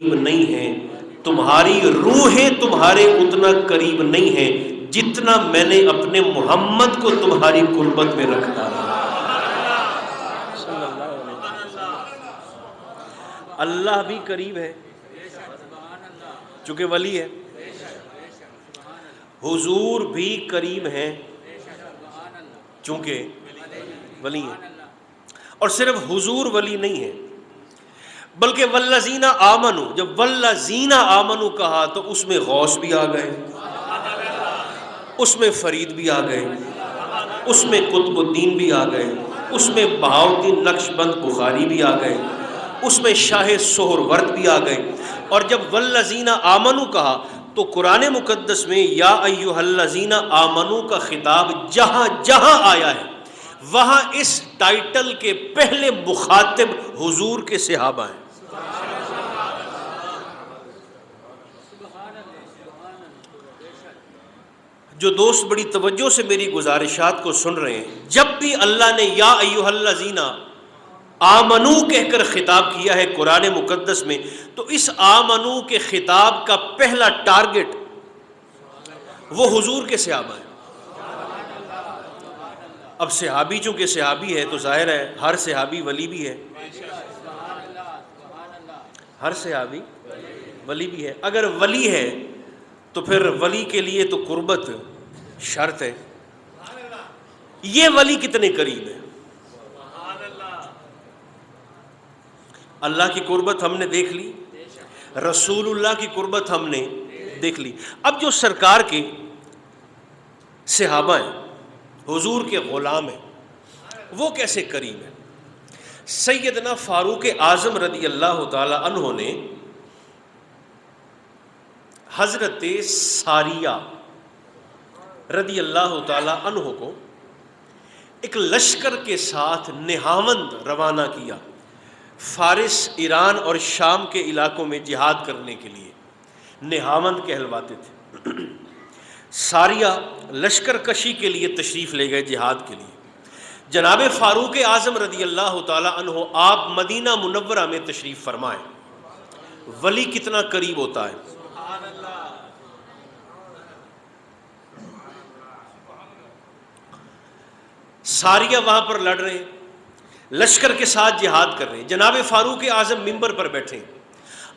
نہیں ہیں، تمہاری روحیں تمہارے اتنا قریب نہیں ہیں جتنا میں نے اپنے محمد کو تمہاری قربت میں رکھ ڈالا۔ اللہ بھی قریب ہے چونکہ ولی ہے، حضور بھی قریب ہیں چونکہ ولی ہے، اور صرف حضور ولی نہیں ہے بلکہ والذین آمنوا، جب والذین آمنوا کہا تو اس میں غوث بھی آ گئے، اس میں فرید بھی آ گئے، اس میں قطب الدین بھی آ گئے، اس میں بہاؤالدین نقش بند بخاری بھی آ گئے، اس میں شاہ سہرورد بھی آ گئے۔ اور جب والذین آمنوا کہا تو قرآن مقدس میں یا ایھا الذین آمنوا کا خطاب جہاں جہاں آیا ہے وہاں اس ٹائٹل کے پہلے مخاطب حضور کے صحابہ ہیں۔ جو دوست بڑی توجہ سے میری گزارشات کو سن رہے ہیں، جب بھی اللہ نے یا ایھا الذین آمنو کہہ کر خطاب کیا ہے قرآن مقدس میں، تو اس آمنو کے خطاب کا پہلا ٹارگٹ وہ حضور کے صحابہ ہیں۔ اب صحابی چونکہ صحابی ہے تو ظاہر ہے ہر صحابی ولی بھی ہے، ہر صحابی ولی بھی ہے۔ اگر ولی ہے تو پھر ولی کے لیے تو قربت شرط ہے۔ یہ ولی کتنے قریب ہے؟ اللہ کی قربت ہم نے دیکھ لی، رسول اللہ کی قربت ہم نے دیکھ لی۔ اب جو سرکار کے صحابہ ہیں، حضور کے غلام ہیں، وہ کیسے قریب ہیں؟ سیدنا فاروق اعظم رضی اللہ تعالی عنہ نے حضرت ساریہ رضی اللہ تعالی عنہ کو ایک لشکر کے ساتھ نہاوند روانہ کیا، فارس، ایران اور شام کے علاقوں میں جہاد کرنے کے لیے نہاوند کہلواتے تھے۔ ساریہ لشکر کشی کے لیے تشریف لے گئے جہاد کے لیے۔ جناب فاروق اعظم رضی اللہ تعالی عنہ آپ مدینہ منورہ میں تشریف فرمائیں۔ ولی کتنا قریب ہوتا ہے؟ ساریہ وہاں پر لڑ رہے ہیں، لشکر کے ساتھ جہاد کر رہے ہیں، جناب فاروق اعظم منبر پر بیٹھے ہیں،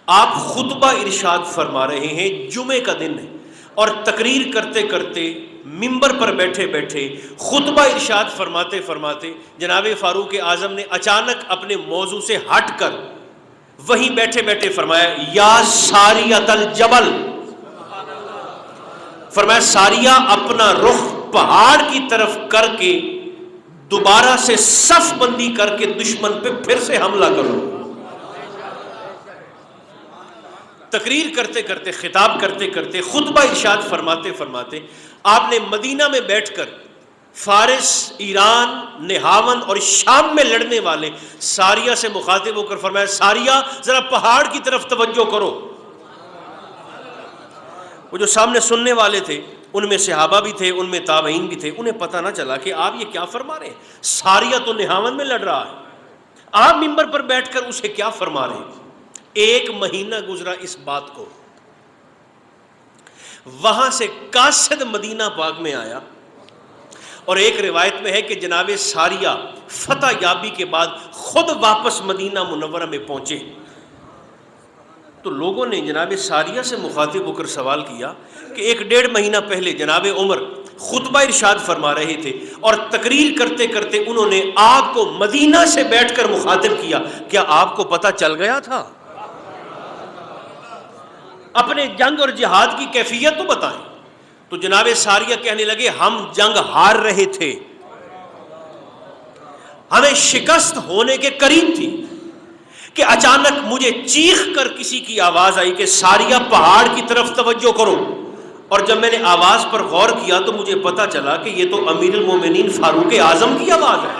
آپ خطبہ ارشاد فرما رہے ہیں، جمعے کا دن ہے، اور تقریر کرتے کرتے منبر پر بیٹھے بیٹھے خطبہ ارشاد فرماتے فرماتے جناب فاروق اعظم نے اچانک اپنے موضوع سے ہٹ کر وہیں بیٹھے بیٹھے فرمایا یا ساریۃ الجبل، فرمایا ساریہ اپنا رخ پہاڑ کی طرف کر کے دوبارہ سے صف بندی کر کے دشمن پہ پھر سے حملہ کرو۔ تقریر کرتے کرتے، خطاب کرتے کرتے، خطبہ ارشاد فرماتے فرماتے آپ نے مدینہ میں بیٹھ کر فارس، ایران، نہاون اور شام میں لڑنے والے ساریہ سے مخاطب ہو کر فرمایا ساریہ ذرا پہاڑ کی طرف توجہ کرو۔ وہ جو سامنے سننے والے تھے ان میں صحابہ بھی تھے، ان میں تابعین بھی تھے، انہیں پتہ نہ چلا کہ آپ یہ کیا فرما رہے ہیں۔ ساریہ تو نہاون میں لڑ رہا ہے، آپ منبر پر بیٹھ کر اسے کیا فرما رہے ہیں؟ 1 مہینہ گزرا اس بات کو، وہاں سے قاصد مدینہ پاک میں آیا، اور ایک روایت میں ہے کہ جناب ساریہ فتح یابی کے بعد خود واپس مدینہ منورہ میں پہنچے، تو لوگوں نے جناب ساریہ سے مخاطب ہو کر سوال کیا کہ 1-1.5 مہینہ پہلے جناب عمر خطبہ ارشاد فرما رہے تھے اور تقریر کرتے کرتے انہوں نے آپ کو مدینہ سے بیٹھ کر مخاطب کیا، کیا آپ کو پتہ چل گیا تھا؟ اپنے جنگ اور جہاد کی کیفیت تو بتائیں۔ تو جناب ساریہ کہنے لگے ہم جنگ ہار رہے تھے، ہمیں شکست ہونے کے قریب تھی کہ اچانک مجھے چیخ کر کسی کی آواز آئی کہ ساریہ پہاڑ کی طرف توجہ کرو، اور جب میں نے آواز پر غور کیا تو مجھے پتا چلا کہ یہ تو امیر المومنین فاروق اعظم کی آواز ہے۔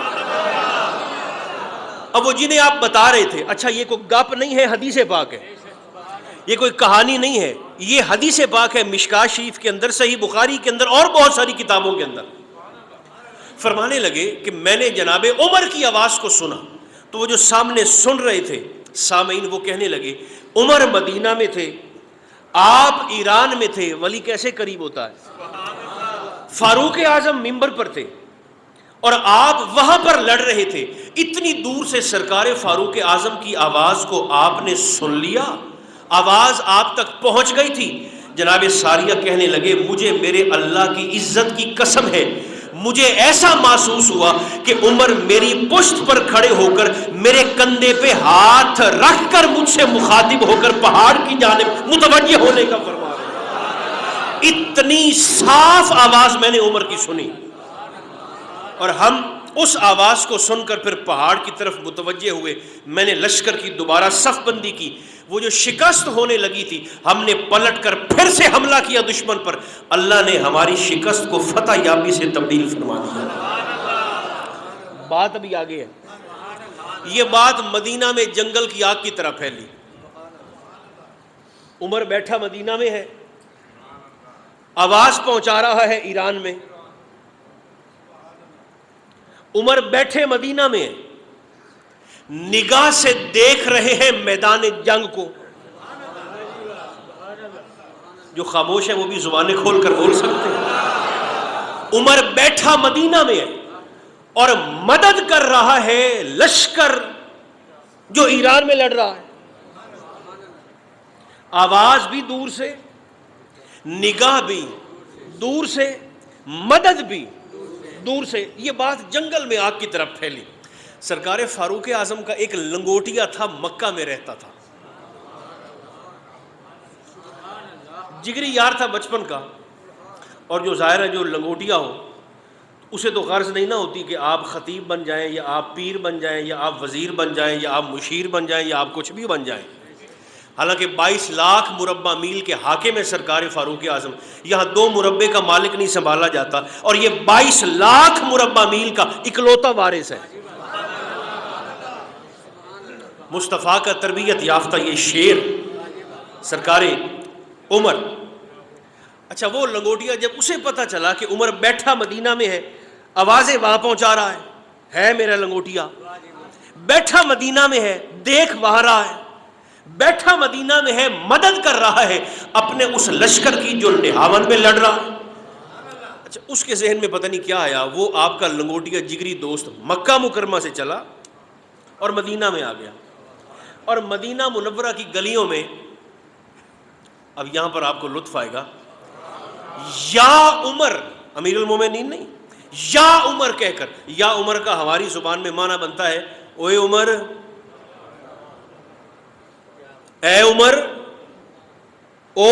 اب وہ جنہیں آپ بتا رہے تھے، اچھا یہ کوئی گپ نہیں ہے، حدیث پاک ہے، یہ کوئی کہانی نہیں ہے، یہ حدیث پاک ہے، مشکاۃ شریف کے اندر، صحیح بخاری کے اندر اور بہت ساری کتابوں کے اندر۔ فرمانے لگے کہ میں نے جناب عمر کی آواز کو سنا، تو وہ جو سامنے سن رہے تھے سامعین وہ کہنے لگے عمر مدینہ میں تھے، آپ ایران میں تھے، ولی کیسے قریب ہوتا ہے؟ فاروق اعظم ممبر پر تھے اور آپ وہاں پر لڑ رہے تھے، اتنی دور سے سرکار فاروق اعظم کی آواز کو آپ نے سن لیا، آواز آپ تک پہنچ گئی تھی۔ جناب ساریہ کہنے لگے مجھے میرے اللہ کی عزت کی قسم ہے، مجھے ایسا محسوس ہوا کہ عمر میری پشت پر کھڑے ہو کر میرے کندھے پہ ہاتھ رکھ کر مجھ سے مخاطب ہو کر پہاڑ کی جانب متوجہ ہونے کا فرما رہے ہیں۔ اتنی صاف آواز میں نے عمر کی سنی، اور ہم اس آواز کو سن کر پھر پہاڑ کی طرف متوجہ ہوئے۔ میں نے لشکر کی دوبارہ صف بندی کی، وہ جو شکست ہونے لگی تھی ہم نے پلٹ کر پھر سے حملہ کیا دشمن پر، اللہ نے ہماری شکست کو فتح یابی سے تبدیل فرما دیا۔ بات ابھی آگے ہے، یہ بات مدینہ میں جنگل کی آگ کی طرح پھیلی۔ عمر بیٹھا مدینہ میں ہے، آواز پہنچا رہا ہے ایران میں، عمر بیٹھے مدینہ میں نگاہ سے دیکھ رہے ہیں میدان جنگ کو۔ جو خاموش ہے وہ بھی زبانیں کھول کر بول سکتے ہیں۔ عمر بیٹھا مدینہ میں ہے اور مدد کر رہا ہے لشکر جو ایران میں لڑ رہا ہے، آواز بھی دور سے، نگاہ بھی دور سے، مدد بھی دور سے، یہ بات جنگل میں آگ کی طرف پھیلی۔ سرکار فاروق اعظم کا ایک لنگوٹیا تھا، مکہ میں رہتا تھا، جگری یار تھا بچپن کا، اور جو ظاہر ہے جو لنگوٹیا ہو اسے تو غرض نہیں نہ ہوتی کہ آپ خطیب بن جائیں یا آپ پیر بن جائیں یا آپ وزیر بن جائیں یا آپ مشیر بن جائیں یا آپ کچھ بھی بن جائیں۔ حالانکہ 22 لاکھ مربع میل کے حاکم ہے سرکار فاروق اعظم، یہاں 2 مربع کا مالک نہیں سنبھالا جاتا، اور یہ 22 لاکھ مربع میل کا اکلوتا وارث ہے۔ مصطفیٰ کا تربیت یافتہ یہ شیر سرکار عمر۔ اچھا وہ لنگوٹیا جب اسے پتہ چلا کہ عمر بیٹھا مدینہ میں ہے، آوازیں وہاں پہنچا رہا ہے میرا لنگوٹیا، بیٹھا مدینہ میں ہے، دیکھ وہاں رہا ہے، بیٹھا مدینہ میں ہے، مدد کر رہا ہے اپنے اس لشکر کی جو نہاون میں لڑ رہا ہے۔ اچھا اس کے ذہن میں پتہ نہیں کیا آیا، وہ آپ کا لنگوٹیا جگری دوست مکہ مکرمہ سے چلا اور مدینہ میں آ گیا، اور مدینہ منورہ کی گلیوں میں، اب یہاں پر آپ کو لطف آئے گا، یا عمر، امیر المومنین نہیں، یا عمر کہہ کر، یا عمر کا ہماری زبان میں معنی بنتا ہے اوے عمر، اے عمر، او